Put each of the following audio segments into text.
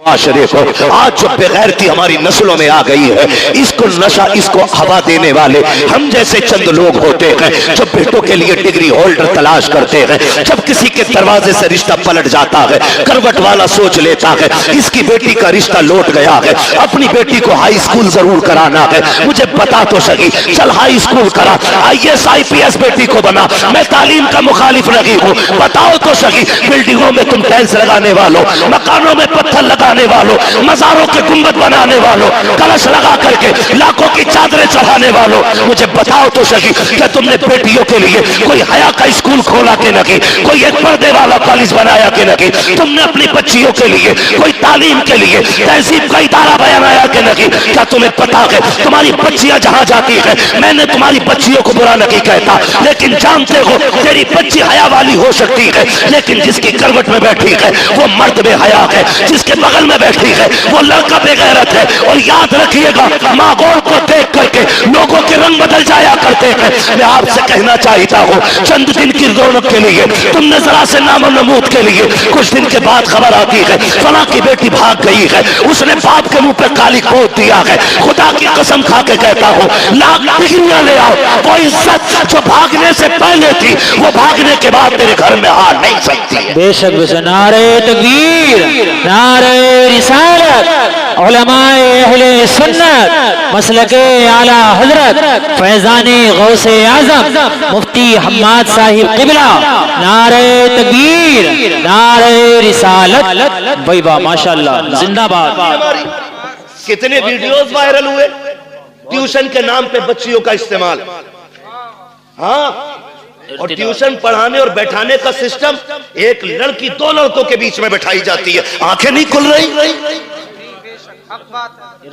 माशरे को। आज जो बेगैरती हमारी नस्लों में आ गई है, इसको नशा, इसको हवा देने वाले हम जैसे चंद लोग होते हैं जो बेटों के लिए डिग्री होल्डर तलाश करते हैं। जब किसी के दरवाजे से रिश्ता पलट जाता है, करवट वाला सोच लेता है इसकी बेटी का रिश्ता लौट गया है, अपनी बेटी को हाई स्कूल जरूर कराना है। मुझे बता तो सही, चल हाई स्कूल करा, IAS IPS बेटी को बना। मैं तालीम का मुखालिफ नहीं हूँ, बताओ तो सही। बिल्डिंगों में तुम टाइल्स लगाने वालों, मकानों में पत्थर लगाने वालों, मज़ारों के गुंबद बनाने वालों, कलश लगा करके लाखों की चादरें चढ़ाने वालों, मुझे बताओ तो सही, क्या तुमने बेटियों के लिए कोई हया का स्कूल खोला के नहीं, कोई एक पर्दे वाला कॉलेज बनाया के नहीं, तुमने अपनी बच्चियों के लिए कोई तालीम के लिए तहजीब का इदारा बनाया के नहीं? क्या तुम्हें पता है तुम्हारी बच्चियां जहां जाती है, मैंने तुम्हारी बच्चियों को बुरा नहीं कहता, लेकिन जानते हो तेरी बच्ची हया वाली हो सकती है, लेकिन जिसकी करवट में बैठी है वो मर्द बेहया है, जिसके बगल में बैठी है वो लड़का बेगैरत है। और याद रखिएगा, माहौल को देख करके लोगों के रंग बदल जाया करते हैं। मैं आपसे कहना चाहता हूँ, चंद दिन की रौनक के लिए तुमने जरा से नामो नमूद के लिए कुछ दिन के बाद खबर आती है फला की बेटी भाग गई है, उसने बाप के मुंह पे काली पोत दिया है। खुदा की कसम खा के कहता हूँ, लाख डिग्रियां ले आओ, वो इज्जत जो भागने से पहले थी वो भागने के बाद तेरे घर में आ नहीं सकती। बेशक नारे तकबीर, नारे रिसालत, उलमाए अहले सुन्नत, मसलके आला हजरत फैजाने गौसे आजम मुफ्ती हम्माद साहिब किबला, नारे तकबीर, नारे रिसालत। भाई वाह, माशाअल्लाह, जिंदाबाद। कितने वीडियोस वायरल हुए ट्यूशन के नाम पे बच्चियों का इस्तेमाल। हाँ, और ट्यूशन पढ़ाने और बैठाने का सिस्टम, एक लड़की दो लड़कों के बीच में बैठाई जाती है, आंखें नहीं खुल रही।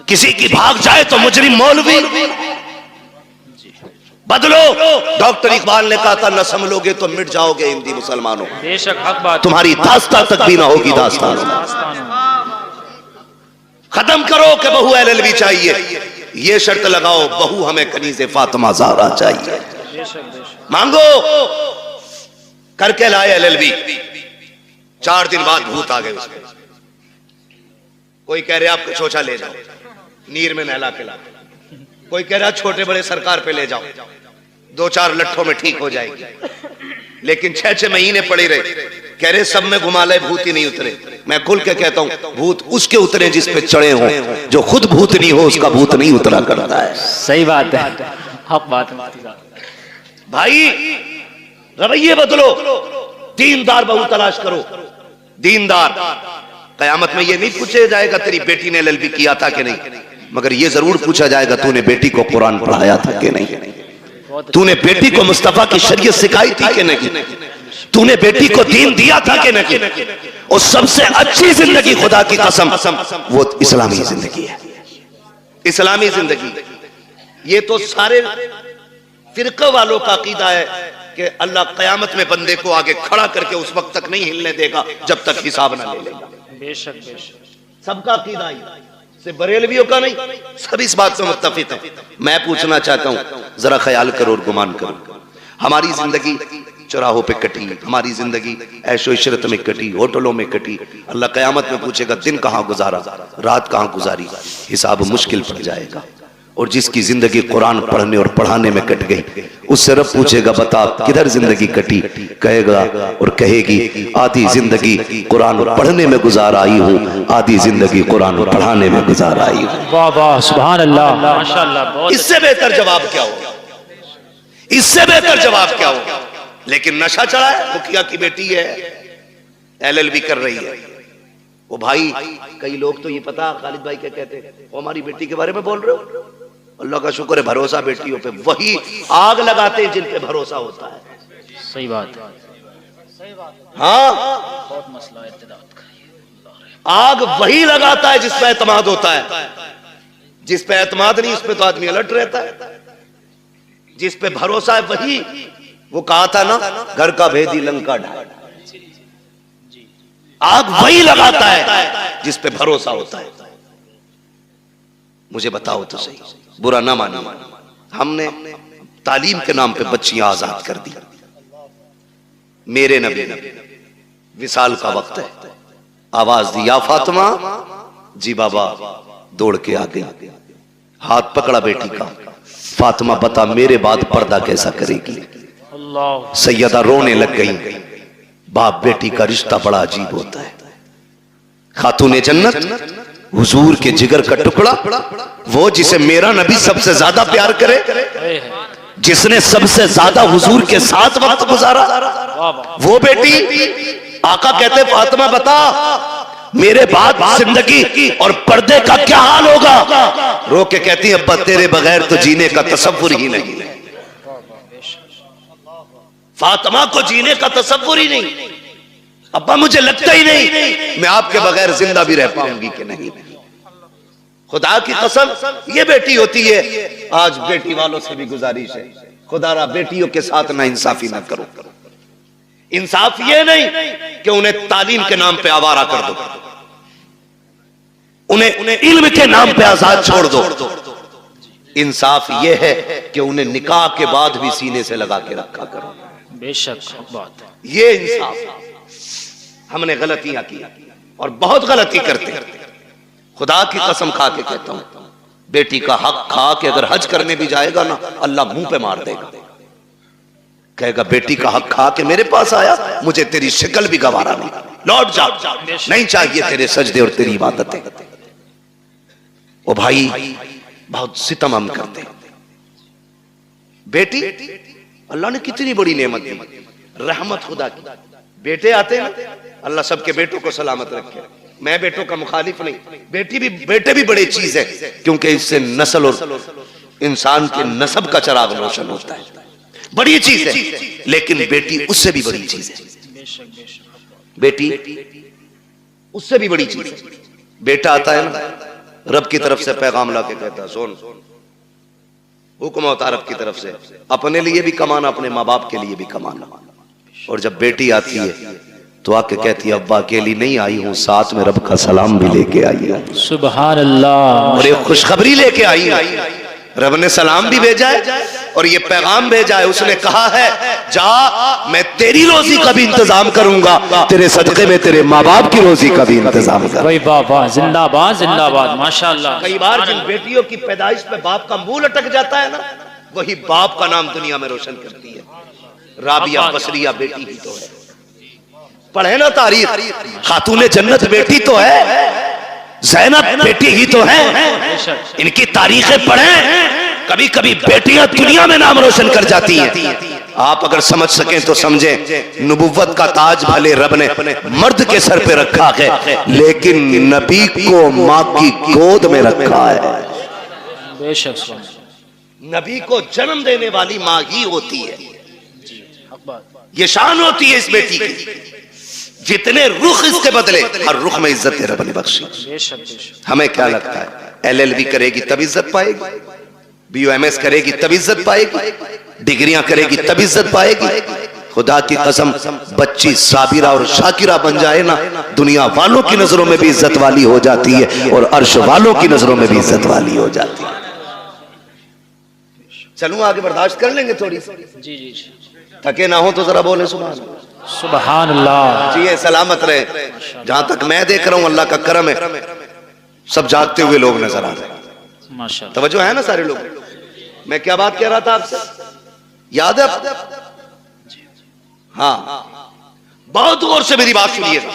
किसी की भाग जाए तो मुजरिम मौलवी। बदलो, डॉक्टर इकबाल ने कहा था, न संभलोगे तो मिट जाओगे हिंदी मुसलमानों। बेशक हक बात, तुम्हारी दास्तां तक भी ना होगी दास्तान। खत्म करो कि बहू LLB चाहिए, ये शर्त लगाओ, बहू हमें कनीज़े फातिमा ज़हरा चाहिए। मांगो, करके लाए LLB, 4 दिन बाद भूत आ गए उसके। कोई कह रहे आपको चोचा ले जाओ, नीर में नहला के ला। कोई कह रहा छोटे बड़े सरकार पे ले जाओ, 2-4 लट्ठों में ठीक हो जाएगी। लेकिन 6-6 महीने पड़े रहे, कह रहे सब में घुमा ले, भूत ही नहीं उतरे। मैं खुल के कहता हूं, भूत उसके उतरे जिस पे चढ़े हो, जो खुद भूत नहीं हो उसका भूत नहीं उतरा करता है। सही बात है, हक बात है भाई। रवैये बदलो, दीनदार बहू तलाश करो, दीनदार। कयामत में ये नहीं पूछा जाएगा तेरी बेटी ने LLB किया था कि नहीं, मगर ये जरूर पूछा जाएगा तूने बेटी को कुरान पढ़ाया था कि नहीं, तूने बेटी को मुस्तफा की शरीयत सिखाई थी कि नहीं, तूने बेटी को दीन दिया था कि नहीं। और सबसे अच्छी जिंदगी, खुदा की कसम, वो इस्लामी जिंदगी है, इस्लामी जिंदगी। ये तो सारे फिरका वालों का अकीदा है कि अल्लाह कयामत में बंदे को आगे खड़ा करके उस वक्त तक नहीं हिलने देगा जब तक हिसाब ना ले लेगा। बेशक बेशक, सबका अकीदा ही, सिर्फ बरेलवियों का नहीं, सब इस बात से मुत्तफिक है। मैं पूछना चाहता हूं, जरा ख्याल करो और गुमान करो, हमारी जिंदगी चौराहों पे कटी, हमारी जिंदगी ऐशो इशरत में कटी, होटलों में कटी। अल्लाह कयामत में पूछेगा दिन कहां गुजारा, रात कहां गुजारी, हिसाब मुश्किल पड़ जाएगा। और जिसकी जिंदगी कुरान पढ़ने और पढ़ाने में कट गई, उससे रब पूछेगा बता किधर जिंदगी कटी, कहेगा और कहेगी आधी जिंदगी कुरान पढ़ने में गुजार आई हूँ, आधी जिंदगी कुरान पढ़ाने में गुजार आई हूँ। वाह वाह, सुभान अल्लाह, माशाअल्लाह। इससे बेहतर जवाब क्या होगा, इससे बेहतर जवाब क्या होगा। लेकिन नशा चढ़ा है, मुखिया की बेटी है, LLB कर रही है। वो भाई, कई लोग तो ये पता खालिद भाई क्या कहते हैं, वो हमारी बेटी के बारे में बोल रहे हो, अल्लाह का शुक्र है भरोसा बेटियों पे, वही आग लगाते हैं जिन पे भरोसा होता है। सही बात, हाँ, बहुत मसला है इत्तेदाद का। आग वही लगाता है जिस पे एतमाद होता है, जिस पे एतमाद नहीं उस पे तो आदमी अलर्ट रहता है। जिस पे भरोसा है वही, वो कहा था ना, घर का भेदी लंका ढाल। आग वही लगाता है जिस पे भरोसा होता है। मुझे बताओ तो सही, बुरा ना मानो, हमने तालीम के नाम पे बच्चियां आजाद कर दी। मेरे नबी विसाल का वक्त है, आवाज दी या फातिमा जी बाबा दौड़ के आ गई, हाथ पकड़ा बेटी का। फातिमा बता मेरे बाद पर्दा कैसा करेगी? अल्लाह। सैयदा रोने लग गई। बाप बेटी का रिश्ता बड़ा अजीब होता है। खातूने जन्नत हुजूर के जिगर का टुकड़ा, वो जिसे मेरा नबी सबसे ज्यादा प्यार करे, जिसने सबसे ज्यादा हुजूर के साथ वक्त गुजारा, वो बेटी आका कहते फातिमा बता मेरे बाद जिंदगी और पर्दे का क्या हाल होगा? रो के कहती अब्बा तेरे बगैर तो जीने का तसव्वुर ही नहीं। फातिमा को जीने का तसव्वुर ही नहीं। अब्बा मुझे लगता ही नहीं मैं आपके बगैर जिंदा भी रह पाऊंगी कि नहीं। खुदा की कसम ये बेटी होती है। आज बेटी वालों से भी गुजारिश है, खुदारा बेटियों के साथ ना इंसाफी ना करो। इंसाफ ये नहीं कि उन्हें तालीम के नाम पे आवारा कर दो, उन्हें इल्म के नाम पे आजाद छोड़ दो। इंसाफ ये है कि उन्हें निकाह के बाद भी सीने से लगा के रखा करो। बेशक बात है। ये इंसाफ। हमने गलतियां की और बहुत गलती करते। खुदा की कसम खा के कहता हूं बेटी का हक खा के अगर हज करने भी जाएगा ना अल्लाह मुंह पे मार देगा। कहेगा बेटी का हक खा के मेरे पास आया, मुझे तेरी शक्ल भी गवारा नहीं, लौट जा, नहीं चाहिए तेरे सजदे और तेरी इबादतें। ओ भाई बहुत सितम हम करते। बेटी अल्लाह ने कितनी बड़ी नेमत दी, रहमत खुदा की। बेटे आते हैं, अल्लाह सबके बेटों को सलामत रखे। मैं बेटों का मुखालिफ नहीं, बेटे भी बड़ी चीज है, क्योंकि इससे नस्ल और इंसान के नसब का चराग रोशन होता है, बड़ी चीज है। लेकिन बेटी उससे भी बड़ी चीज है। बेटी उससे भी बड़ी चीज है। बेटा आता है ना, रब की तरफ से पैगाम ला के कहता है सुन, हुक्म होता रब की तरफ से, अपने लिए भी कमाना, अपने माँ बाप के लिए भी कमाना। और जब बेटी आती है तो आके कहती है अब्बा अकेली नहीं आई हूं, साथ में रब का सलाम भी लेके आई हूं। सुभान अल्लाह। और एक खुशखबरी लेके आई हूं। रब ने सलाम भी भेजा है और ये पैगाम भेजा है। उसने कहा है जा मैं तेरी रोजी का भी इंतजाम करूंगा, तेरे सदके में तेरे माँ बाप की रोजी का भी इंतजाम कर। वही बाबा जिंदाबाद जिंदाबाद माशाअल्लाह। कई बार जिन बेटियों की पैदाइश पे बाप का मुंह लटक जाता है ना, वही बाप का नाम दुनिया में रोशन करती है। राबिया बसरिया बेटी ही तो है। पढ़े ना तारीख, खातूने जन्नत बेटी तो है, ज़ैनब बेटी ही तो है। इनकी तारीखें पढ़ें, कभी कभी बेटियां दुनिया में नाम रोशन कर जाती हैं। आप अगर समझ सकें तो समझें। नबुव्वत का ताज भले रब ने मर्द के सर पे रखा है, लेकिन नबी को माँ की गोद में रखा है। बेशक नबी को जन्म देने वाली माँ ही होती है। ये शान होती है इस बेटी की। जितने रुख इसके बदले, हर रुख में इज्जत रब ने बख्शी। हमें क्या लगता है LLB करेगी तब इज्जत पाएगी, BUMS करेगी तब इज्जत पाएगी, डिग्रियां करेगी तब इज्जत पाएगी। खुदा की कसम बच्ची साबिरा और शाकिरा बन जाए ना, दुनिया वालों की नजरों में भी इज्जत वाली हो जाती है और अर्श वालों की नजरों में भी इज्जत वाली हो जाती है। चलूं आगे, बर्दाश्त कर लेंगे थोड़ी। जी जी जी। थके ना हो तो जरा बोले सुभान सुभान अल्लाह। जी सलामत रहे। जहां तक मैं देख रहा हूं अल्लाह का करम है, सब जागते हुए लोग नजर आ रहे हैं। माशाअल्लाह तवज्जो है ना सारे लोग। मैं क्या बात कह रहा था आपसे, याद है? हाँ, बहुत गौर से मेरी बात सुनिएगा।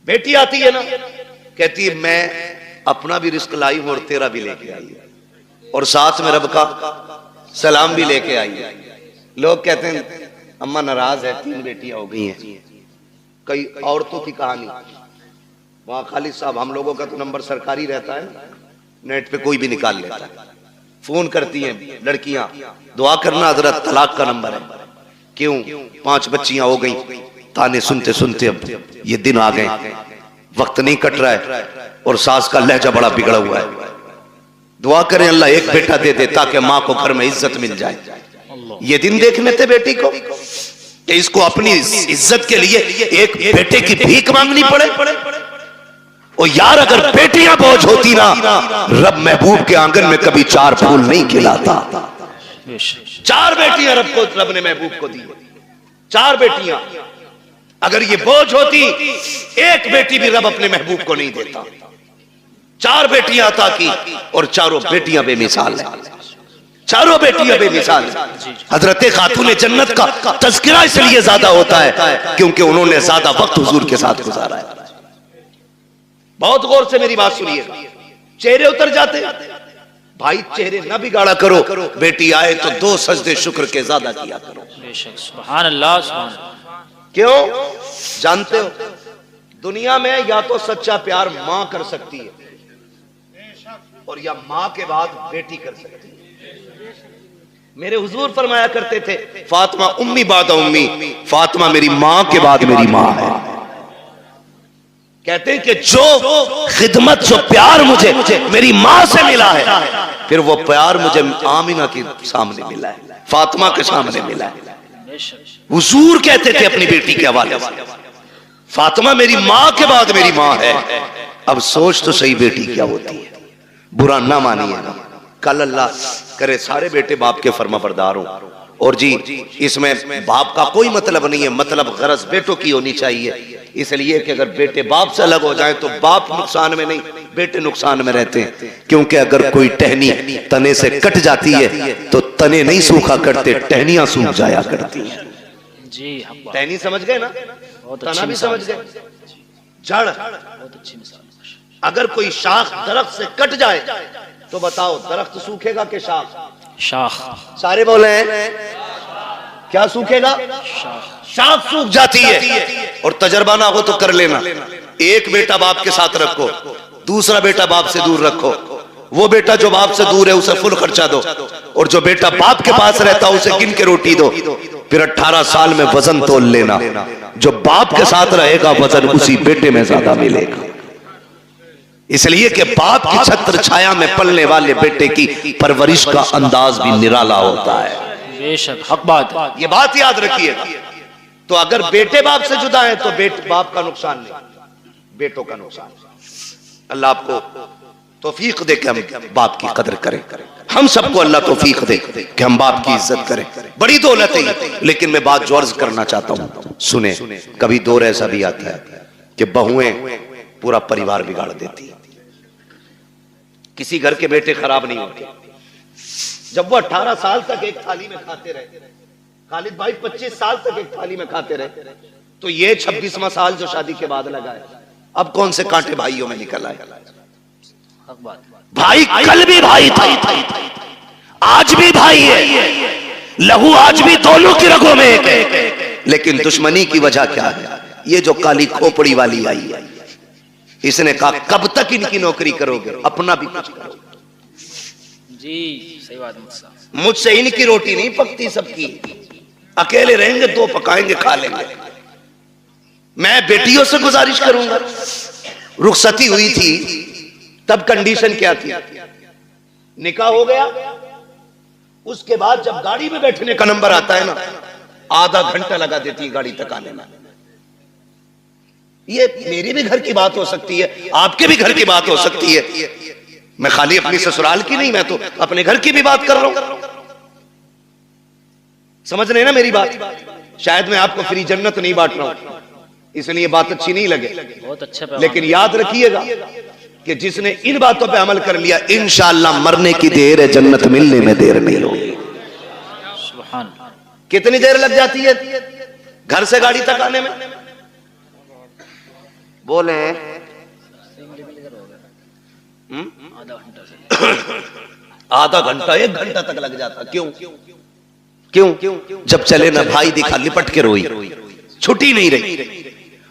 बेटी आती है ना, कहती है मैं अपना भी रिस्क लाई हूं और तेरा भी लेके आई है, और साथ में रब का सलाम भी लेके आई है। लोग कहते हैं अम्मा नाराज है, 3 बेटियां हो गई हैं। कई औरतों की कहानी, वहां खालिद साहब हम लोगों का तो नंबर सरकारी रहता है, नेट पे कोई भी निकाल लेता है। फोन करती हैं लड़कियां, दुआ करना हजरत तलाक का नंबर है। क्यों? 5 बच्चियां हो गई। ताने सुनते सुनते अब ये दिन आ गए, वक्त नहीं कट रहा है और सास का लहजा बड़ा बिगड़ा हुआ है। दुआ करें अल्लाह एक बेटा दे दे ताकि माँ को घर में इज्जत मिल जाए। ये दिन देखने थे बेटी को कि इसको अपनी इज्जत के लिए एक बेटे की भीख मांगनी पड़े। और यार अगर बेटियां बोझ होती ना, रब महबूब के आंगन में कभी 4 फूल नहीं खिलाता। 4 बेटियां रब ने महबूब को दी, 4 बेटियां। अगर ये बोझ होती, एक बेटी भी रब अपने महबूब को नहीं देता। 4 बेटियां अता की और चारों बेटियां बेमिसाल हैं, चारों बेटियां बेमिसाल हैं। हजरत खातून जन्नत का तज़किरा इसलिए ज्यादा होता है क्योंकि उन्होंने ज्यादा वक्त हुजूर के साथ गुजारा है। बहुत गौर से मेरी बात सुनिएगा, चेहरे उतर जाते भाई, चेहरे ना बिगाड़ा करो, बेटी आए तो 2 सजदे शुक्र के ज्यादा किया करो। बेशक, सुभान अल्लाह, सुभान अल्लाह। क्यों? जानते हो दुनिया में या तो सच्चा प्यार मां कर सकती है और या मां के बाद बेटी कर सकती है। मेरे हुजूर फरमाया करते थे, फातिमा उम्मी बाद उम्मी, फातिमा मेरी मां के बाद मेरी मां है। कहते हैं कि जो खिदमत, जो प्यार मुझे मेरी मां से मिला है, फिर वो प्यार मुझे आमिना के सामने मिला है, फातिमा के सामने मिला है। हुजूर कहते थे अपनी बेटी के हवाले से, फातिमा मेरी मां के बाद मेरी मां है। अब सोच तो सही बेटी क्या होती है, बुरा ना मानिएगा, कल अल्लाह करे सारे बेटे बाप के फर्माबरदार हों। और जी इसमें बाप का कोई मतलब नहीं है, मतलब गरज बेटों की होनी चाहिए। इसलिए कि अगर बेटे बाप से अलग हो जाए तो बाप नुकसान में नहीं, बेटे नुकसान में रहते हैं। क्योंकि अगर कोई टहनी तने से कट जाती है तो तने नहीं सूखा करते, टहनियां सूख जाया करती हैं। जी, टहनी समझ गए ना, तना भी समझ गए, जड़। बहुत अच्छी मिसाल। अगर कोई शाख दरख्त से कट जाए तो बताओ दरख्त सूखेगा कि शाख? शाख। सारे बोले हैं क्या सूखेगा? शाख सूख जाती है। और तजर्बा ना हो तो कर लेना, एक बेटा बाप के साथ रखो, दूसरा बेटा बाप से दूर रखो। वो बेटा जो बाप से दूर है उसे फुल खर्चा दो, और जो बेटा बाप के पास रहता है उसे गिन के रोटी दो। फिर 18 साल में वजन तोल लेना, जो बाप के साथ रहेगा वजन उसी बेटे में ज्यादा मिलेगा। इसलिए कि बाप की छत्र छाया में पलने वाले बेटे की परवरिश का अंदाज भी निराला होता है। बेशक, हक बात, ये बात याद रखिएगा। तो अगर बेटे बाप से जुदा है तो बाप का नुकसान नहीं, बेटों का नुकसान। अल्लाह आपको तौफीक दे कि हम बाप की कदर करें, हम सबको अल्लाह तौफीक दे कि हम बाप की इज्जत करें। बड़ी दौलत है। लेकिन मैं बात जो अर्ज करना चाहता हूं, सुने, कभी दौर ऐसा भी आता है कि बहुएं पूरा परिवार बिगाड़ देती है। किसी घर के बेटे खराब नहीं होते। जब वो 18 साल तक एक थाली में खाते रहे, खालिद भाई 25 साल तक एक थाली में खाते रहे, तो ये 26वां साल जो शादी के बाद लगा है, अब कौन से कांटे भाइयों में निकल आए? भाई कल भी भाई था, आज भी भाई है, लहू आज भी दोनों की रगों में है। लेकिन दुश्मनी की वजह क्या है? ये जो काली खोपड़ी वाली आई है, इसने कहा कब तक इनकी नौकरी करोगे, अपना भी कुछ करो। जी सही बात, मुझसे इनकी रोटी नहीं पकती, सबकी। अकेले रहेंगे 2 पकाएंगे खा लेंगे। मैं बेटियों से गुजारिश करूंगा। रुखसती हुई थी तब कंडीशन क्या थी? निकाह हो गया, उसके बाद जब गाड़ी में बैठने का नंबर आता है ना, आधा घंटा लगा देती है गाड़ी तक आने में। ये मेरी भी घर की बात हो सकती है, आपके भी घर की बात हो सकती है। मैं खाली अपनी ससुराल की नहीं, मैं तो अपने घर की भी बात कर रहा हूं। समझ रहे ना मेरी बात? शायद मैं आपको फ्री जन्नत नहीं बांट रहा हूं, इसलिए बात अच्छी नहीं लगे। बहुत अच्छा। लेकिन याद रखिएगा कि जिसने इन बातों पे अमल कर लिया, इंशाअल्लाह मरने की देर है, जन्नत मिलने में देर नहीं होगी। सुभान। कितनी देर लग जाती है घर से गाड़ी तक आने में? बोले आधा घंटा 1 घंटा तक लग जाता। क्यों? जब चले ना भाई दिखा, लिपट के रोई, छुट्टी नहीं रही।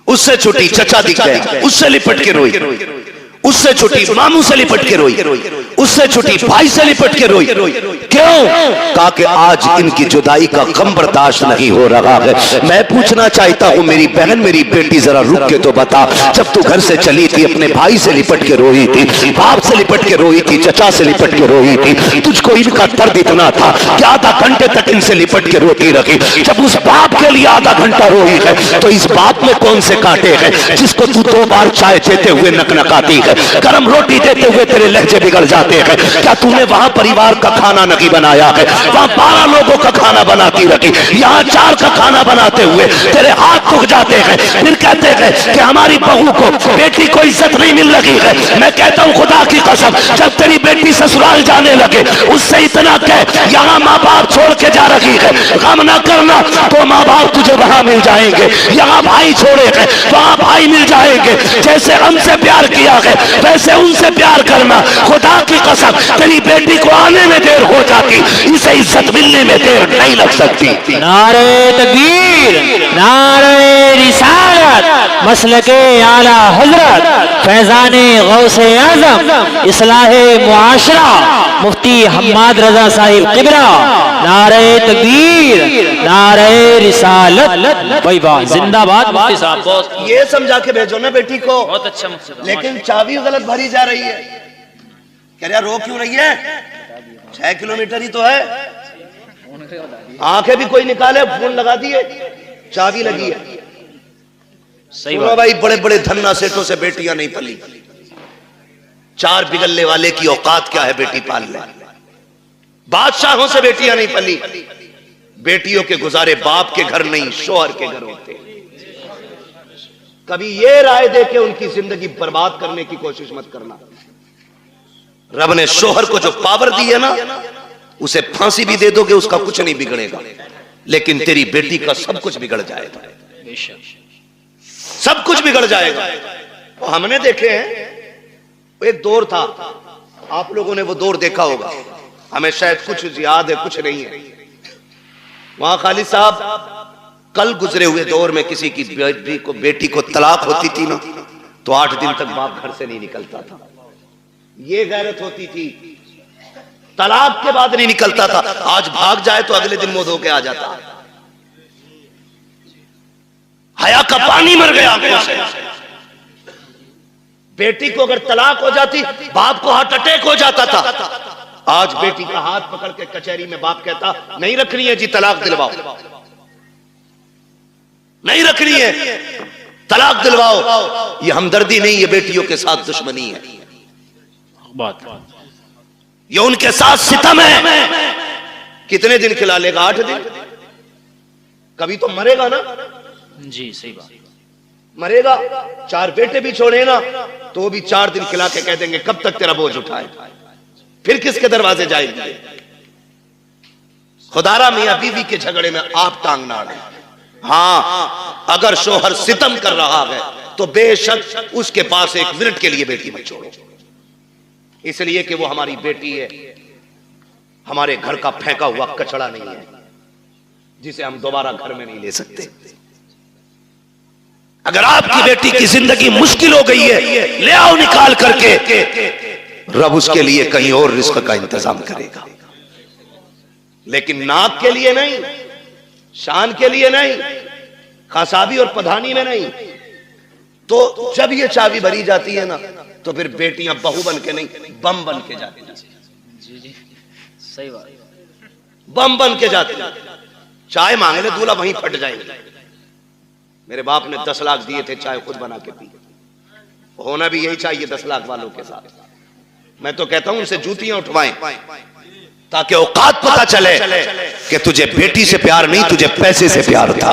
उससे छुट्टी चचा दिख गया, उससे लिपट के रोई। उससे छुट्टी मामू से लिपट के रोई, उससे छुट्टी भाई से लिपट के रोई। क्यों? कहा कि आज इनकी जुदाई का गम बर्दाश्त नहीं हो रहा है। मैं पूछना चाहता हूं मेरी बहन, मेरी बेटी, जरा रुक के तो बता, जब तू घर से चली थी अपने भाई से लिपट के रोई थी, बाप से लिपट के रोई थी, चचा से लिपट के रोई थी, तुझको इनका दर्द इतना था कि आधा घंटे तक इनसे लिपट के रोती रही। जब उस बाप के लिए आधा घंटा रोई है तो इस बाप में कौन से कांटे हैं जिसको तू 2 बार चाय देते हुए नकनकाती है, गरम रोटी देते हुए तेरे लहजे बिगड़ जाते हैं? क्या तूने वहां परिवार का खाना नहीं नहीं बनाया है, वहां 12 लोगों का खाना बनाती रखी, यहाँ 4 का खाना बनाते हुए तेरे हाथ दुख जाते हैं। फिर कहते हैं कि हमारी बहू को, बेटी को इज्जत नहीं मिल रही है। मैं कहता हूँ खुदा की कसम, जब तेरी बेटी ससुराल जाने लगे उससे इतना कह, यहाँ माँ बाप छोड़ के जा रही है, गम ना करना, तो माँ बाप तुझे वहां मिल जाएंगे। यहाँ भाई छोड़े हैं, वहां भाई मिल जाएंगे। जैसे हमसे प्यार किया है वैसे उनसे प्यार करना। खुदा की कसम, तेरी बेटी को आने में देर हो जाती, इसे इज्जत मिलने में देर नहीं लग सकती। नारे तकबीर, नारे रिसालत, मसलके आला हजरत, फैजाने गौसे आजम, इस्लाहे मुआशरा, मुफ्ती हम्माद रजा साहिब किबरा। नारे तकबीर, नारे रिसालत, भाई वाह, जिंदाबाद मुफ्ती साहब। बहुत ये समझा के भेजो ना बेटी को। बहुत अच्छा मुफ्ती साहब। लेकिन चाबी गलत भरी जा रही है। कह रहा रो क्यों रही है? 6 किलोमीटर ही तो है। आंखें भी कोई निकाले, फोन लगा दिए, चाबी लगी है। सही बात भाई, बड़े बड़े धन्ना सेठों से बेटियां नहीं पली। 4 बिगलने वाले की औकात क्या है बेटी पाल ले। बादशाहों से बेटियां नहीं पली। बेटियों के गुजारे बाप के घर नहीं, शोहर के घर होते। कभी ये राय दे के उनकी जिंदगी बर्बाद करने की कोशिश मत करना। रब ने शोहर को जो पावर दी है ना, उसे फांसी भी दे दोगे उसका कुछ नहीं बिगड़ेगा, लेकिन तेरी बेटी का सब कुछ बिगड़ जाएगा। सब कुछ बिगड़ जाएगा। तो हमने देखे हैं, एक दौर था, आप लोगों ने वो दौर देखा होगा, हमें शायद कुछ याद है कुछ नहीं है। वहां खालिद साहब, कल गुजरे हुए दौर में किसी की बेटी को तलाक होती थी ना, तो 8 दिन तक बाप घर से नहीं निकलता था। ये गैरत होती थी, तलाक के बाद नहीं निकलता था। आज भाग जाए तो अगले दिन मुंह धो के आ जाता। हया का पानी मर गया आंखों से। बेटी को अगर तलाक हो जाती, बाप को हार्ट अटैक हो जाता था। आज बेटी का हाथ पकड़ के कचहरी में बाप कहता, नहीं रखनी है जी, तलाक दिलवाओ, नहीं रखनी है, तलाक दिलवाओ। ये हमदर्दी नहीं, ये बेटियों के साथ दुश्मनी है। बात ये उनके साथ सितम है। कितने दिन खिला लेगा? 8 दिन। कभी तो मरेगा ना जी, सही बात। मरेगा। 4 बेटे भी छोड़े ना, तो भी 4 दिन खिला के कह देंगे कब तक तेरा बोझ उठाए, फिर किसके दरवाजे जाएंगे? खुदारा मियां बीवी के झगड़े में आप टांग ना अड़े। हाँ, अगर शोहर सितम कर रहा है तो बेशक उसके पास 1 मिनट के लिए बेटी मत छोड़ो, इसलिए कि वो हमारी बेटी है, हमारे घर का फेंका हुआ कचड़ा नहीं है जिसे हम दोबारा घर में नहीं ले सकते। अगर आपकी बेटी की जिंदगी मुश्किल हो गई है, ले आओ निकाल करके, रब उसके लिए कहीं और रिस्क का इंतजाम करेगा, लेकिन नाक के लिए नहीं, शान के लिए नहीं, खसाबी और पधानी में नहीं। तो जब ये चाबी भरी जाती है ना, तो फिर बेटियां बहू बन के नहीं, बम बन के जाती हैं। जी जी, सही बात। बम बन के जाती हैं। चाय मांगे ले दूल्हा वहीं फट जाएंगे। मेरे बाप ने 10 लाख दिए थे, चाय खुद बना के पी। होना भी यही चाहिए 10 लाख वालों के साथ। मैं तो कहता हूं उनसे जूतियां उठवाएं, ताकि औकात पता चले कि तुझे बेटी से प्यार नहीं, तुझे पैसे से प्यार था।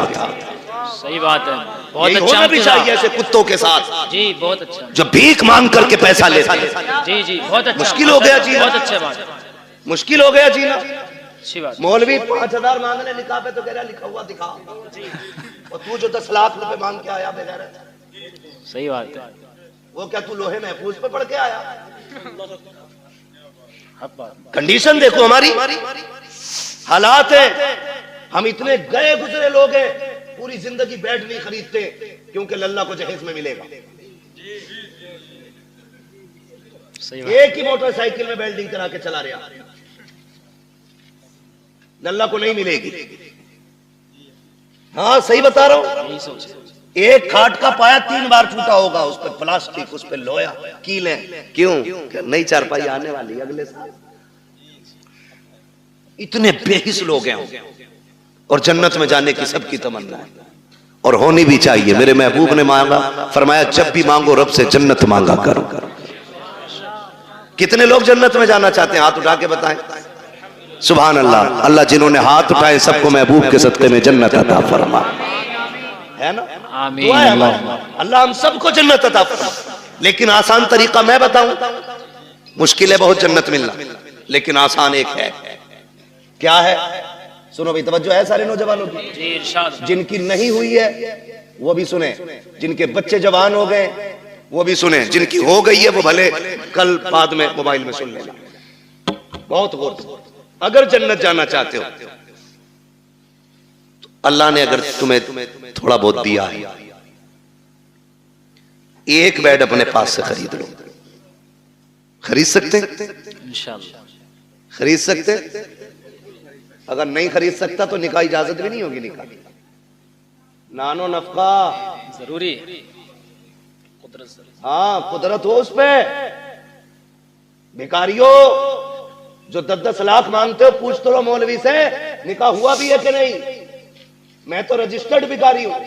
सही बात है, बहुत अच्छा होना भी चाहिए ऐसे कुत्तों के साथ। जी, बहुत अच्छा। जो भीख मांग करके पैसा लेते। जी जी, बहुत अच्छा। मुश्किल हो गया जीना, बहुत अच्छा बात, मुश्किल हो गया जीना। अच्छी बात। मौलवी 5000 मांगने निकाह पे तो कह रहा लिखा हुआ दिखा, और तू जो 10 लाख रुपए मांग के आया बेगैर, सही बात है। वो क्या तू लोहे महफूज पे पढ़ के आया? बात। कंडीशन देखो हमारी, हालात है। हम इतने गए गुजरे लोग हैं, पूरी जिंदगी बेड नहीं खरीदते क्योंकि लल्ला को जहेज में मिलेगा। सही बात। एक ही मोटरसाइकिल में वेल्डिंग करा के चला रहा, लल्ला को नहीं मिलेगी। हाँ सही बता रहा हूं। यही सोच। एक खाट का पाया 3 बार टूटा होगा, उस पर प्लास्टिक, उस पर लोहा, कीलें। क्यों? नई चारपाई आने वाली अगले साल। इतने बेहिस लोग हैं, और जन्नत में जाने की सबकी तमन्ना है, और होनी भी चाहिए। मेरे महबूब ने मांगा, फरमाया जब भी मांगो रब से जन्नत मांगा करो। कितने लोग जन्नत में जाना चाहते हैं? हाथ उठा के बताएं। सुभान अल्लाह। अल्लाह जिन्होंने हाथ उठाए सबको महबूब के सदक़े में जन्नत अता फरमा, है ना? आमीन। दुआ है हमारी, अल्लाह हम सबको जन्नत अता फरमा। लेकिन आसान तरीका मैं बताऊं, मुश्किल है बहुत जन्नत मिलना, लेकिन आसान एक है। क्या है? सुनो भाई, तवज्जो है सारे नौजवानों की। जी इरशाद। जिनकी नहीं हुई है वो भी सुने, जिनके बच्चे जवान हो गए वो भी सुने, जिनकी हो गई है वो भले कल बाद में मोबाइल में सुन लेना। बहुत गौर से, अगर जन्नत जाना चाहते हो तो अल्लाह ने अगर तुम्हें थोड़ा बहुत दिया है, एक बेड अपने पास से खरीद लो। खरीद सकते? इंशाअल्लाह खरीद सकते? अगर नहीं खरीद सकता तो निकाह इजाजत भी नहीं होगी। निकाह नानो नफका जरूरी है। हाँ, कुदरत हो उस पे। भिखारियों जो 10-10 लाख मांगते हो, पूछ तो लो मौलवी से निकाह हुआ भी है कि नहीं। मैं तो रजिस्टर्ड भिखारी हूं।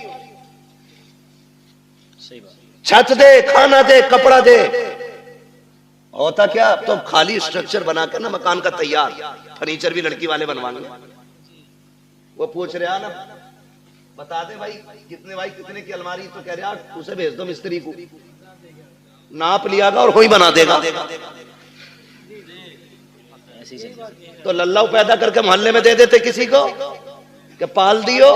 सही बात। छत दे, खाना दे, कपड़ा दे, होता क्या? तो खाली स्ट्रक्चर बनाकर ना मकान का तैयार, फर्नीचर भी लड़की वाले बनवाएंगे। वो पूछ रहा ना, बता दे भाई कितने की अलमारी, तो कह रहा उसे भेज दो मिस्त्री को, नाप लियागा और वही बना देगा। तो लल्लाऊ पैदा करके मोहल्ले में दे देते किसी को कि पाल दियो।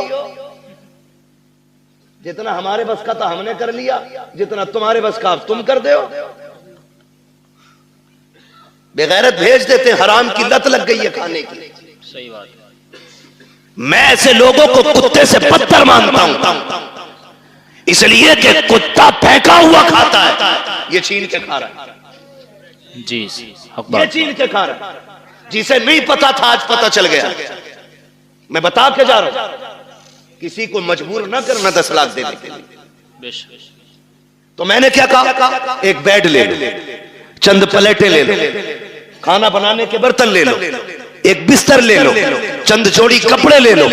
जितना हमारे बस का था हमने कर लिया, जितना तुम्हारे बस का तुम कर दो। बेगैरत भेज देते, हराम की लत लग गई है खाने की। सही बात। मैं ऐसे लोगों को कुत्ते से बदतर मानता हूं, इसलिए कि कुत्ता फेंका हुआ खाता है, ये छीन के खा रहा है। जी ये छीन के खा रहा है। जिसे नहीं पता था आज पता चल गया। मैं बता के जा रहा हूं, किसी को मजबूर ना करना 10 लाख देने के लिए। तो मैंने क्या कहा, एक बेड ले लो, चंद प्लेटें ले लो, खाना बनाने के बर्तन ले लो, एक बिस्तर ले लो, चंद जोड़ी कपड़े ले लो,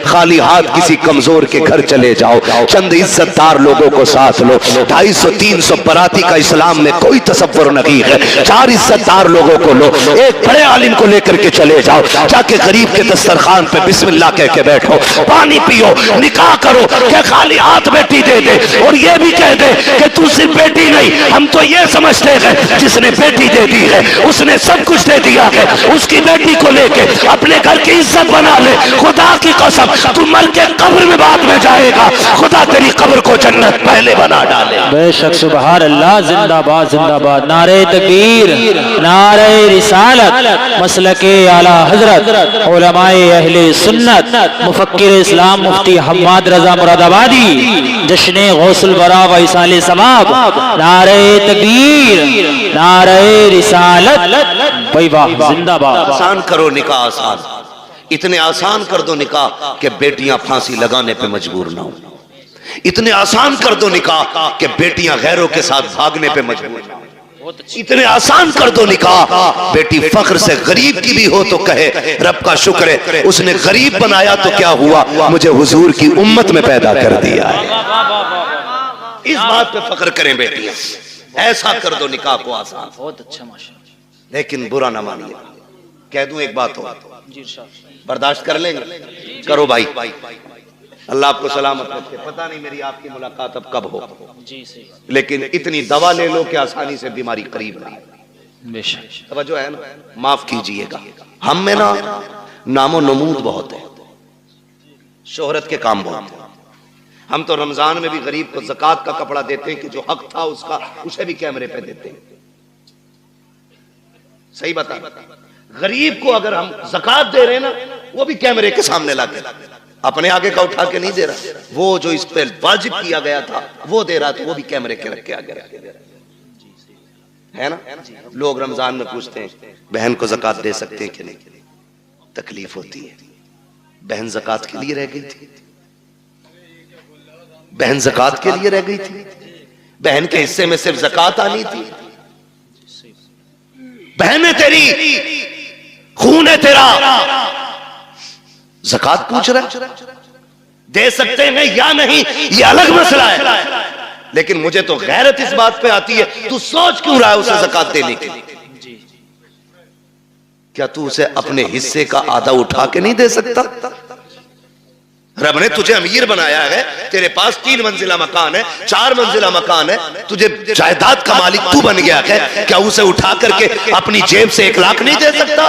खाली हाथ किसी कमजोर के घर चले जाओ, चंद इज्जतदार लोगों को साथ लो। 250-300 बराती का इस्लाम में कोई तसव्वुर नहीं है। 4 इज्जतदार लोगों को लो, एक बड़े आलिम को लेकर के चले जाओ, जाके गरीब के दस्तरखान पे बिस्मिल्लाह कह के बैठो, पानी पियो, निकाह करो। क्या खाली हाथ बेटी दे दे और ये भी कह दे कि तू सिर्फ बेटी नहीं, हम तो ये समझते हैं जिसने बेटी दे दी है उसने सब कुछ दे दिया है। उसकी बेटी को लेके अपने घर की इज्जत बना ले। खुदा की कसम, तू मर के कब्र में बाद में जाएगा, खुदा तेरी कब्र को जन्नत पहले बना डाले। बेशक। सुभान अल्लाह। जिंदाबाद जिंदाबाद। नारे तकबीर, नारे रिसालत, मसलके आला हजरत, उलमाए अहले सुन्नत, मुफक्किर इस्लाम मुफ्ती हम्माद रजा मुरादाबादी, जश्ने गौसुल बरा व इसाले समाब। नारे तकबीर, नारे रिसालत, भाई वाह, जिंदाबाद। आसान करो निकाह, आसान, इतने आसान कर दो निकाह कि बेटियां फांसी लगाने पे मजबूर ना हो। इतने आसान कर दो निकाह कि बेटियां गैरों के साथ भागने पे मजबूर ना हो। इतने आसान कर दो निकाह, बेटी फख्र से गरीब की भी हो तो कहे रब का शुक्र है उसने गरीब बनाया तो क्या हुआ, मुझे हुजूर की उम्मत में पैदा कर दिया है। इस बात पे फख्र करें बेटियां। ऐसा कर दो निकाह को आसान। बहुत अच्छा माशाअल्लाह। लेकिन बुरा ना मानिए, कह दूं एक बात हो, जी बर्दाश्त कर लेंगे? करो भाई, अल्लाह आपको सलामत रखे। पता नहीं मेरी आपकी मुलाकात अब कब हो, जी सही। लेकिन इतनी दवा ले लो कि आसानी से बीमारी करीब ना। बेशक। तवज्जो है ना? माफ कीजिएगा, हम में ना नामो नमूद बहुत है, शोहरत के काम बहुत है। हम तो रमजान में भी गरीब को ज़कात का कपड़ा देते हैं कि जो हक था उसका, उसे भी कैमरे पे देते हैं। सही बता, गरीब को अगर हम ज़कात दे रहे हैं ना, वो भी कैमरे के सामने लाके, अपने आगे का उठा के नहीं दे रहा। वो जो इस पे वाजिब किया गया था वो दे रहा, तो वो भी कैमरे के रख के आगे रख के दे रहा है ना। लोग रमजान में पूछते हैं बहन को ज़कात दे सकते हैं कि नहीं, तकलीफ होती है। बहन ज़कात के लिए रह गई थी, बहन ज़कात के लिए रह गई थी, बहन के हिस्से में सिर्फ ज़कात आनी थी। बहन है तेरी, खून है तेरा, ज़कात पूछ रहा, दे सकते हैं या नहीं ये अलग मसला है, लेकिन मुझे तो गैरत इस बात पे आती है, तू सोच क्यों रहा है उसे ज़कात देने की। क्या तू उसे अपने हिस्से का आधा उठा के नहीं दे सकता? रब ने तुझे अमीर बनाया है, तेरे पास 3 मंजिला मकान है, 4 मंजिला मकान है, तुझे जायदाद का मालिक तू बन गया है, क्या उसे उठा करके अपनी जेब से 1 लाख नहीं दे सकता?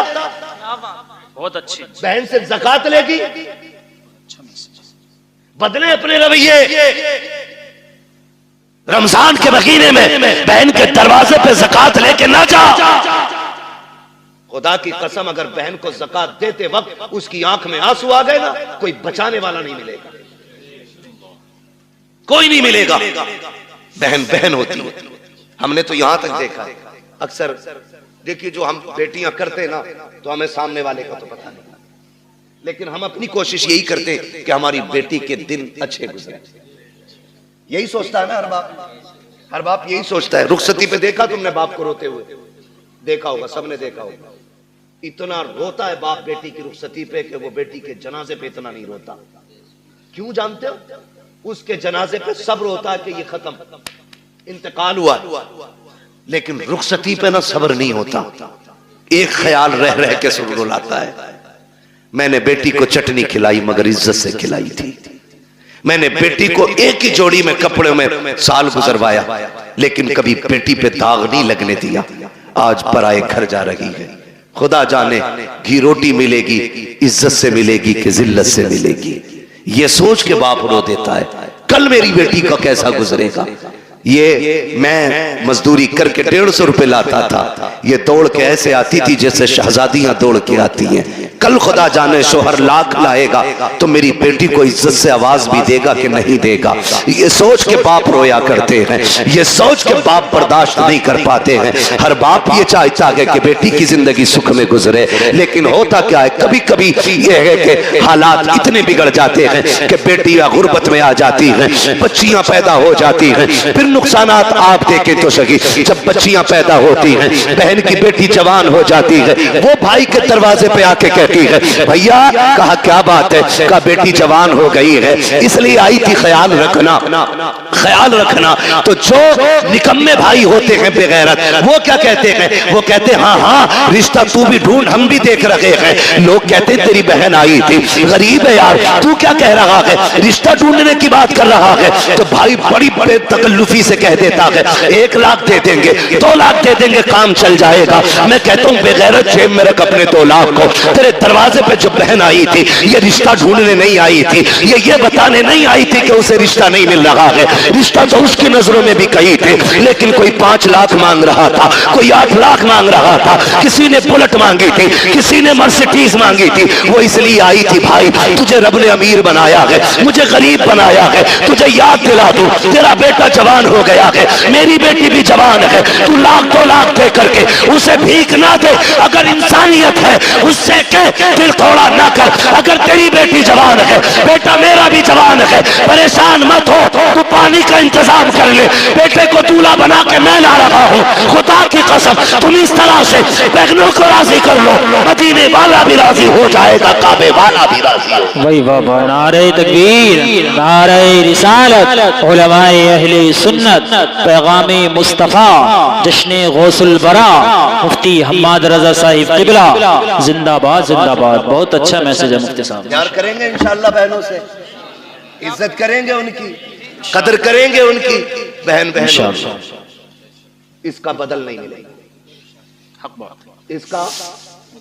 बहुत अच्छी। बहन से ज़कात लेगी, बदले अपने रवैये। रमजान के महीने में बहन के दरवाजे पे ज़कात लेके ना जा। खुदा की कसम, अगर बहन को ज़कात देते वक्त उसकी आंख में आंसू आ गए ना, कोई बचाने वाला नहीं मिलेगा, कोई नहीं मिलेगा। बहन बहन होती है। हमने तो यहां तक देखा, अक्सर देखिए जो हम बेटियां करते ना, तो हमें सामने वाले का तो पता नहीं, लेकिन हम अपनी कोशिश यही करते हैं कि हमारी बेटी के दिन अच्छे गुजरे। यही सोचता है ना हर बाप, हर बाप यही सोचता है। रुखसती पे देखा तुमने बाप को रोते हुए? देखा होगा, सबने देखा होगा। इतना रोता है बाप बेटी की रुखसती पे कि वो बेटी के जनाजे पे इतना नहीं रोता। क्यों जानते हो? उसके जनाजे पे सब्र होता है कि ये खत्म, इंतकाल हुआ, लेकिन रुखसती पे ना सब्र नहीं होता। एक ख्याल रह रह के रुलाता है, मैंने बेटी को चटनी खिलाई मगर इज्जत से खिलाई थी। मैंने बेटी को एक ही जोड़ी में कपड़े में साल गुजरवाया, लेकिन कभी बेटी पे दाग नहीं लगने दिया। आज पराए घर जा रही है, खुदा जाने घी रोटी मिलेगी, इज्जत से मिलेगी कि जिल्लत से मिलेगी। ये सोच के बाप रो देता है, कल मेरी बेटी का कैसा गुजरेगा। ये मैं मजदूरी करके 150 रुपए लाता था, ये दौड़ के ऐसे आती थी जैसे शहजादियां दौड़ के आती हैं। कल खुदा जाने शोहर लाख लाएगा तो मेरी बेटी को इज्जत से आवाज भी देगा कि नहीं देगा। ये सोच के बाप रोया करते हैं, ये सोच के बाप बर्दाश्त नहीं कर पाते हैं। हर बाप ये चाहता है कि बेटी की जिंदगी सुख में गुजरे, लेकिन होता क्या है, कभी कभी ये है कि हालात इतने बिगड़ जाते हैं कि बेटियां गुर्बत में आ जाती हैं, बच्चियां पैदा हो जाती हैं। फिर नुकसानात आप देखें तो सही, जब बच्चियां पैदा होती हैं, बहन की बेटी जवान हो जाती है, वो भाई के दरवाजे पे आके कहती है, भैया कहा क्या बात है, कहा बेटी जवान हो गई है इसलिए आई थी, ख्याल रखना, ख्याल रखना। तो जो निकम्मे भाई होते हैं बेगैरत, वो क्या कहते हैं, वो कहते हैं हाँ हाँ रिश्ता तू भी ढूंढ, हम भी देख रहे हैं। लोग कहते हैं तेरी बहन आई थी, गरीब है यार, तू क्या कह रहा है, रिश्ता ढूंढने की बात कर रहा है। तो भाई बड़ी बड़े तकल्लुफी से कह देता है 1 लाख दे देंगे, 2 लाख दे देंगे, काम चल जाएगा। मैं कहता हूँ बेगैरत, जेब में रख अपने 2 लाख को। तेरे दरवाजे पे जो बहन आई थी, ये रिश्ता ढूंढने नहीं आई थी, ये बताने नहीं आई थी कि उसे रिश्ता नहीं मिल रहा है। रिश्ता तो उसकी नजरों में भी कही थे, लेकिन कोई 5 लाख मांग रहा था, कोई 8 लाख मांग रहा था, किसी ने बुलेट मांगी थी, किसी ने मर्सिडीज मांगी थी। वो इसलिए आई थी भाई तुझे रब ने अमीर बनाया है, मुझे गरीब बनाया है, तुझे याद दिला दूं तेरा बेटा जवान हो गया है, मेरी बेटी भी जवान है, तू 1-2 लाख दे करके उसे भीख ना दे। अगर इंसानियत है उससे कह दिल थोड़ा ना कर। अगर तेरी बेटी जवान है, बेटा मेरा भी जवान है, परेशान मत हो, तू पानी का इंतजाम कर ले, बेटे को दूल्हा बना के मैं ला रहा हूँ। खुदा की कसम तुम इस तरह से बहनों को राजी कर लो, मदीने वाला भी राजी हो जाएगा, काबे वाला भी राजी हो। वही बाबा, नारे तकबीर, नारे रिसालत, उलमाए अहले सुन्नत, पैगामे मुस्तफा, जश्ने गौसुल बरा, मुफ्ती हम्माद रजा साहिब किबला, जिंदाबाद जिंदाबाद। बहुत अच्छा मैसेज है मुफ्ती साहब। प्यार करेंगे इंशाअल्लाह बहनों से, इज्जत करेंगे उनकी, कदर करेंगे उनकी। बहन इसका बदल नहीं मिलेगा, इसका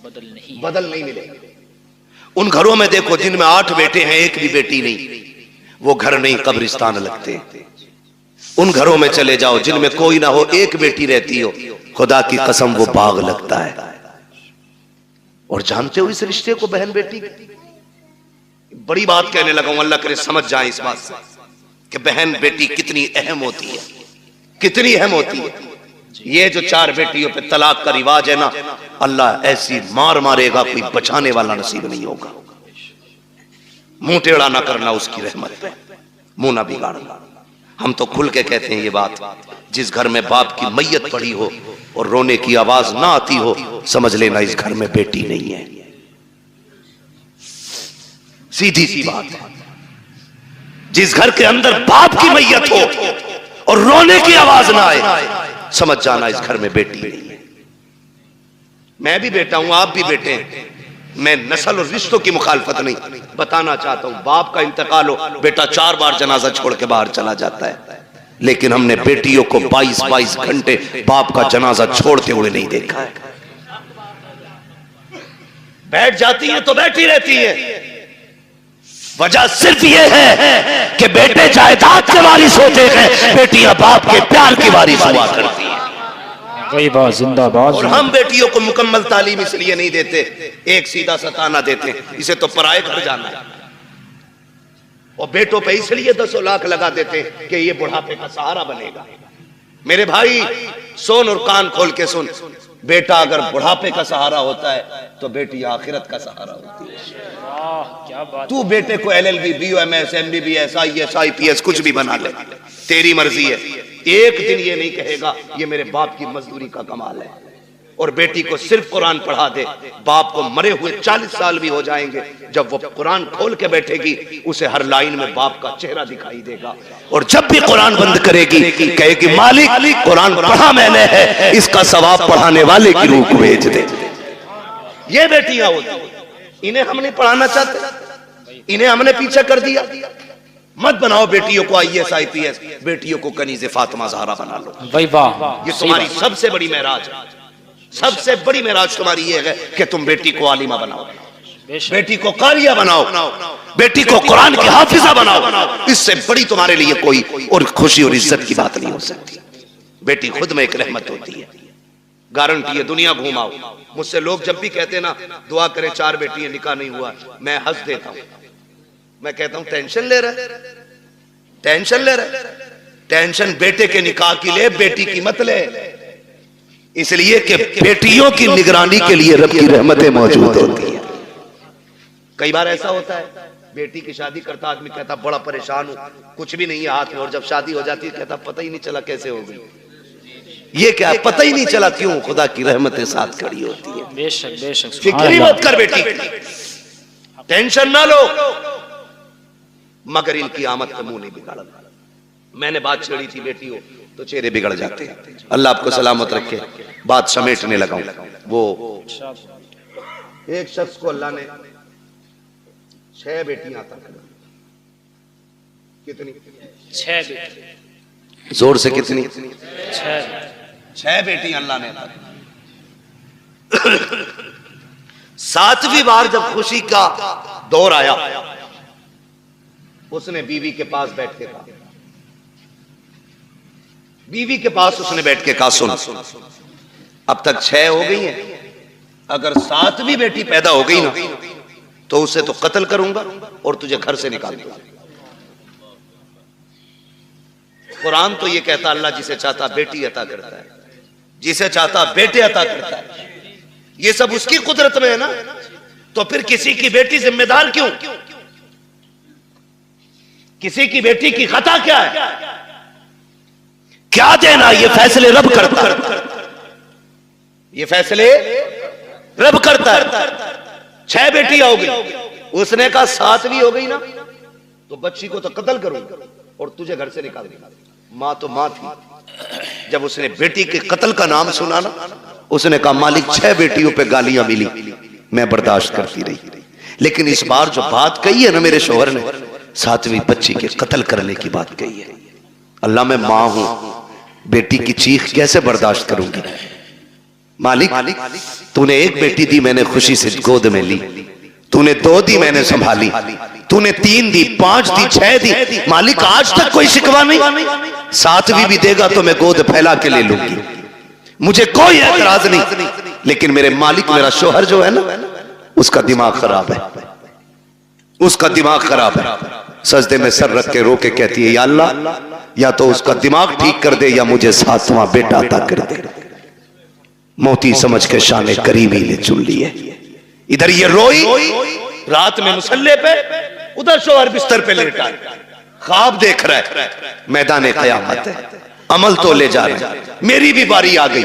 बदल नहीं मिलेगा। उन घरों में देखो जिनमें 8 बेटे हैं, एक भी बेटी नहीं, वो घर नहीं कब्रिस्तान लगते। उन घरों में चले जाओ जिनमें कोई ना हो, एक बेटी रहती हो, खुदा की कसम वो बाग लगता है। और जानते हो इस रिश्ते को, बहन बेटी, बड़ी बात कहने लगा हूं, अल्लाह करे समझ जाए इस बात से कि बहन बेटी कितनी अहम होती है, कितनी अहम होती है। ये जो 4 बेटियों पे तलाक का रिवाज है ना, अल्लाह ऐसी मार मारेगा, कोई बचाने वाला नसीब नहीं होगा। मुंह टेढ़ा ना करना उसकी रहमत पे, मुंह ना बिगाड़ना। हम तो खुल के कहते हैं ये बात, जिस घर में बाप की मैयत पड़ी हो और रोने की आवाज ना आती हो, समझ लेना इस घर में बेटी नहीं है। सीधी सी बात है। जिस घर के अंदर बाप की मैयत हो और रोने की आवाज ना आए, समझ जाना इस घर में बेटी नहीं है। मैं भी बेटा हूं, आप भी बेटे हैं। मैं नस्ल और रिश्तों की मुखालफत नहीं, बताना चाहता हूं बाप का इंतकाल हो, बेटा 4 बार जनाजा छोड़ के बाहर चला जाता है, लेकिन हमने बेटियों को 22-22 घंटे बाप का जनाजा छोड़ते हुए नहीं देखा है। बैठ जाती है तो बैठी रहती है। वजह सिर्फ ये है कि बेटे जायदाद के वारिस होते हैं, बेटियां बाप के प्यार की वारिस हुआ करती हैं। वही बात, जिंदाबाद। और हम बेटियों को मुकम्मल तालीम इसलिए नहीं देते, एक सीधा सा ताना देते हैं, इसे तो पराए घर जाना है। और बेटों पे इसलिए 10 लाख लगा देते हैं कि ये बुढ़ापे का सहारा बनेगा। मेरे भाई सुन और कान खोल के सुन, बेटा अगर बुढ़ापे का सहारा होता है तो बेटी आखिरत का सहारा होती है। क्या बात। तू बेटे को LLB, BOMS, MBBS, IAS, IPS कुछ भी बना ले, तेरी मर्जी है। एक दिन ये नहीं कहेगा ये मेरे बाप की मजदूरी का कमाल है। और बेटी को सिर्फ कुरान पढ़ा दे, बाप को मरे हुए 40 साल भी हो जाएंगे, जब वो कुरान खोल के बैठेगी उसे हर लाइन में बाप का चेहरा दिखाई देगा। और जब भी कुरान बंद करेगी कहेगी मालिक कुरान पढ़ा मैंने है, इसका सवाब पढ़ाने वाले की रूह भेज दे। ये बेटियां होती, इन्हें हम नहीं पढ़ाना चाहते, इन्हें हमने पीछे कर दिया। मत बनाओ बेटियों को IAS, IPS, बेटियों को कनीज़े फातिमा ज़हरा बना लो। भाई वाह, ये तुम्हारी सबसे बड़ी मेराज है। सबसे बड़ी मेराज तुम्हारी ये है कि तुम बेटी को आलिमा बनाओ, बेटी को कारिया बनाओ, बेटी को कुरान की हाफिजा बनाओ। इससे बड़ी तुम्हारे लिए कोई और खुशी और इज्जत की बात नहीं हो सकती। बेटी खुद में एक रहमत होती है, गारंटी है। दुनिया घुमाओ, मुझसे लोग जब भी कहते ना दुआ करें 4 बेटियां, निकाह नहीं हुआ, मैं हंस देता हूं। मैं कहता हूं टेंशन ले रहा है, टेंशन ले रहा है। टेंशन बेटे के निकाह की ले, बेटी की मत ले। इसलिए कि बेटियों की निगरानी के लिए रब की रहमतें मौजूद होती हैं। कई बार ऐसा होता है, बेटी की शादी करता आदमी कहता बड़ा परेशान हूं, कुछ भी नहीं है हाथ में, और जब शादी हो जाती है कहता पता ही नहीं चला कैसे हो गई। ये क्या पता ही नहीं चला, क्यों? खुदा की रहमतें साथ खड़ी होती है। बेशक बेशक। फिक्र मत कर बेटी, टेंशन ना लो, मगर इनकी आमद का मुंह नहीं बिगाड़ना। मैंने बात छेड़ी थी बेटी हो तो चेहरे बिगड़ जाते हैं। अल्लाह आपको सलामत रखे। बात समेटने लगा हूं। वो एक शख्स को अल्लाह ने 6 बेटियां अता कर। कितनी? 6 बेटी। जोर से कितनी? 6 बेटियां अल्लाह ने अता कर। 7वीं बार जब खुशी का दौर आया, उसने बीवी के पास बैठ के कहा, बीवी के पास उसने बैठ के कहा सुन, अब तक 6 हो गई हैं, अगर 7वीं बेटी पैदा हो गई ना तो उसे तो कत्ल करूंगा और तुझे घर से निकाल दूंगा। कुरान तो ये कहता अल्लाह जिसे चाहता बेटी अता करता है, जिसे चाहता बेटे अता करता है। ये सब उसकी कुदरत में है ना, तो फिर किसी की बेटी जिम्मेदार क्यों? किसी की बेटी की खता क्या है? क्या देना? ये फैसले रब करता है, ये फैसले रब करता है। 6 बेटियां हो गई, उसने कहा 7वीं हो गई ना तो बच्ची को तो कत्ल करूंगा और तुझे घर से निकाल दूंगा। मां तो मां थी, जब उसने बेटी के कत्ल का नाम सुना ना, उसने कहा मालिक 6 बेटियों पे गालियां मिली, मैं बर्दाश्त करती रही, लेकिन इस बार जो बात कही है ना मेरे शोहर ने, 7वीं बच्ची के कत्ल करने की बात कही है। अल्लाह मैं मां हूं, बेटी की चीख कैसे बर्दाश्त करूंगी? मालिक तूने 1 बेटी दी, मैंने खुशी से गोद में ली, तूने 2 दी, मैंने संभाली, तूने 3 दी, 5 दी, 6 दी, मालिक आज तक कोई शिकवा नहीं। 7वीं भी देगा तो मैं गोद फैला के ले लूंगी, मुझे कोई एतराज नहीं। लेकिन मेरे मालिक, मेरा शोहर जो है ना, उसका दिमाग खराब है, उसका दिमाग खराब है। सजदे में सर रख के रो के कहती है या अल्लाह, या तो उसका दिमाग ठीक कर दे या मुझे 7वां बेटा अता कर दे। मोती समझ के शाने करीबी ने चुन लिए। इधर ये रोई रात में मुसल्ले पे, उधर शोहर बिस्तर पे लेटा है, ख्वाब देख रहा है। मैदान क़यामत है, अमल तो ले जा रहे हैं, मेरी भी बारी आ गई।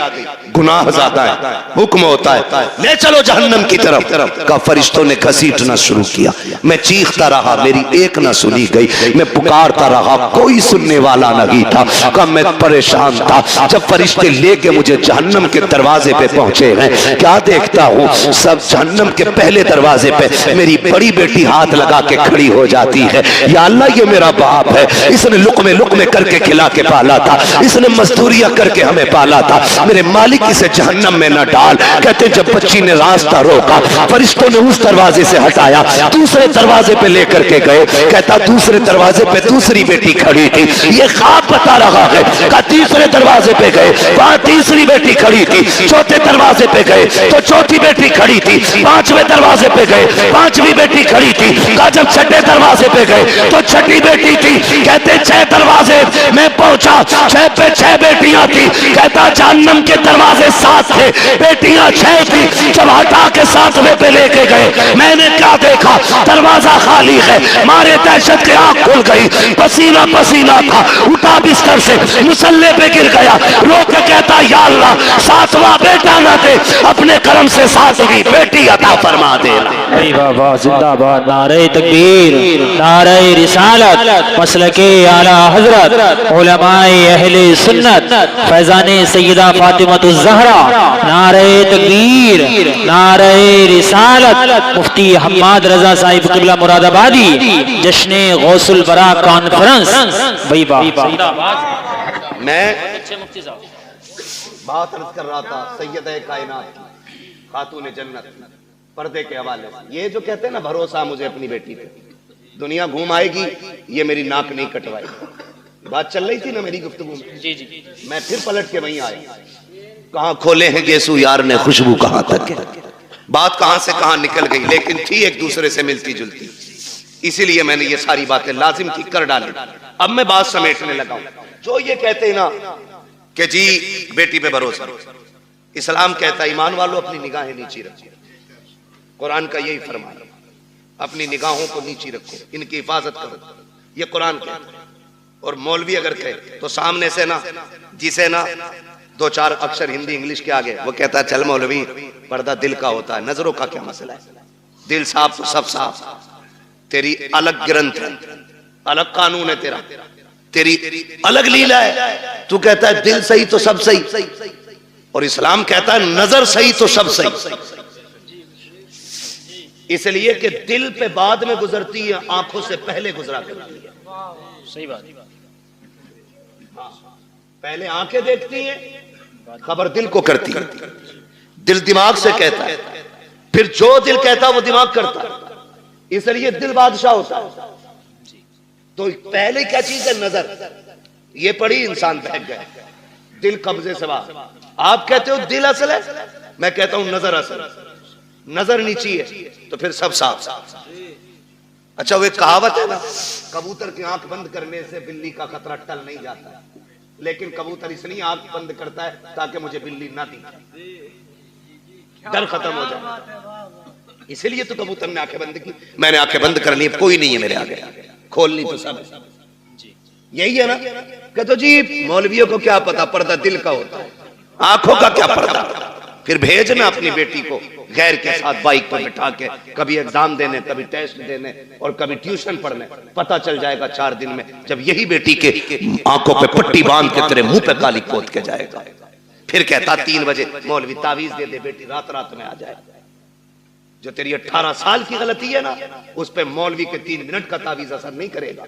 गुनाह ज्यादा है, हुक्म होता है ले चलो जहन्नम की तरफ। का फरिश्तों ने घसीटना शुरू किया, मैं चीखता रहा, मेरी एक ना सुनी गई, मैं पुकारता रहा, कोई सुनने वाला नहीं था। का मैं परेशान था। जब फरिश्ते लेके मुझे जहन्नम के दरवाजे पे पहुंचे हैं, क्या देखता हूँ सब जहन्नम के पहले दरवाजे पे मेरी बड़ी बेटी हाथ लगा के खड़ी हो जाती है। या अल्लाह, ये मेरा बाप है, इसने लुकमे लुकमे करके खिला के पाला था, इसने मजदूरियां करके हमें पाला था, मेरे मालिक इसे जहन्नम में न डाल। कहते जब बच्ची ने रास्ता रोका, फरिश्तों ने उस दरवाजे से हटाया, दूसरे दरवाजे पे लेकर के गए। कहता दूसरे दरवाजे पे दूसरी बेटी खड़ी थी, ये ख्वाब बता रहा है। का तीसरे दरवाजे पे गए, वहां तीसरी बेटी खड़ी थी। चौथे दरवाजे पे गए तो चौथी बेटी खड़ी थी। पांचवें दरवाजे पे गए, पांचवी बेटी खड़ी थी। का जब छठे दरवाजे पे गए तो छठी बेटी थी। कहते 6 दरवाजे मैं पहुंचा, 6 पे 6 बेटियां थी। कहता जहन्नम के दरवाजे 7 थे, बेटियां 6 थी। जब हटा के 7वें पे लेके गए, मैंने क्या देखा, दरवाजा खाली है। मारे दहशत के आंख खुल गई, पसीना पसीना था, उठा बिस्तर से, मुसल्ले पे गिर गया, रो के कहता या अल्लाह 7वां बेटा न दे, अपने कर्म से 7वीं बेटी अता फरमा दे। बाबा जिंदाबाद, नारे तकबीर, नारे रिसालत, मसलके आला हजरत, उलमाए अहले सुन्नत, फैजाने सैयदा फातिमतुज़ ज़हरा, नारे तकबीर, नारे रिसालत, मुफ्ती हम्माद रजा साहिब क़िबला मुरादाबादी, जश्ने गौसुल बरा कॉन्फ्रेंस। भाई मैं बात अर्ज कर रहा था सैयद कायनात खातून जन्नत पर्दे के हवाले से। ये जो कहते हैं ना भरोसा मुझे अपनी बेटी पे, दुनिया घूम आएगी, ये मेरी नाक नहीं कटवाएगी। बात चल रही थी ना मेरी गुफ्तगू में, जी जी, मैं फिर पलट के वहीं आया। कहां खोले हैं गेसू यार ने खुशबू कहां तक है, बात कहां से कहां निकल गई, लेकिन थी एक दूसरे से मिलती जुलती, इसीलिए मैंने ये सारी बातें लाजिम की कर डाली। अब मैं बात समेटने लगा हूं। जो ये कहते हैं ना कि जी बेटी पे भरोसा, इस्लाम कहता है ईमान वालों अपनी निगाहें नीची रखो। कुरान का यही फरमान, अपनी निगाहों को नीची रखो, इनकी हिफाजत करो, ये कुरान कहता है। और मौलवी अगर कहे तो सामने से ना, जिसे ना 2-4 अक्षर हिंदी इंग्लिश के आगे, वो कहता है चल मौलवी पर्दा दिल का होता है, नजरों का क्या मसला है, दिल साफ तो सब साफ, तेरी अलग ग्रंथ है, अलग कानून है, तेरी अलग लीला है। तू कहता है दिल सही तो सब सही, और इस्लाम कहता है नजर सही तो सब सही। इसलिए कि दिल पे बाद में गुजरती है, आंखों से पहले गुजरा करती है। सही बात, पहले आंखें देखती हैं, खबर दिल को करती है, दिल दिमाग से कहता है, फिर जो दिल कहता है वो दिमाग करता है। इसलिए दिल बादशाह होता है। तो पहले क्या चीज है, नजर। ये पड़ी इंसान बहक गए, दिल कब्जे से बाहर। आप कहते हो दिल असल है, मैं कहता हूं नजर असल है। नजर नीची है तो फिर सब साफ। अच्छा वो एक कहावत है ना, कबूतर की आंख बंद करने से बिल्ली का खतरा टल नहीं जाता, लेकिन कबूतर इसलिए आंख बंद करता है ताकि मुझे बिल्ली ना दिखे, डर खत्म हो जाए। इसलिए तो कबूतर ने आंखें बंद की, मैंने आंखें बंद कर ली, कोई नहीं है मेरे आगे, खोलनी तो सब है। यही है ना, कहते जी मौलवियों को क्या पता पर्दा दिल का होता है, आंखों का क्या पर्दा। फिर भेजना अपनी बेटी को गैर के साथ बाइक पर बिठा के, कभी एग्जाम देने, कभी टेस्ट देने और कभी ट्यूशन पढ़ने। पता चल जाएगा 4 दिन में, जब यही बेटी के आंखों पे पट्टी बांध के तेरे मुंह पे काली पोत के जाएगा। फिर कहता 3 बजे मौलवी तावीज दे दे, बेटी रात रात में आ जाए। जो तेरी 18 साल की गलती है ना, उस पे मौलवी के 3 मिनट का तावीज असर नहीं करेगा।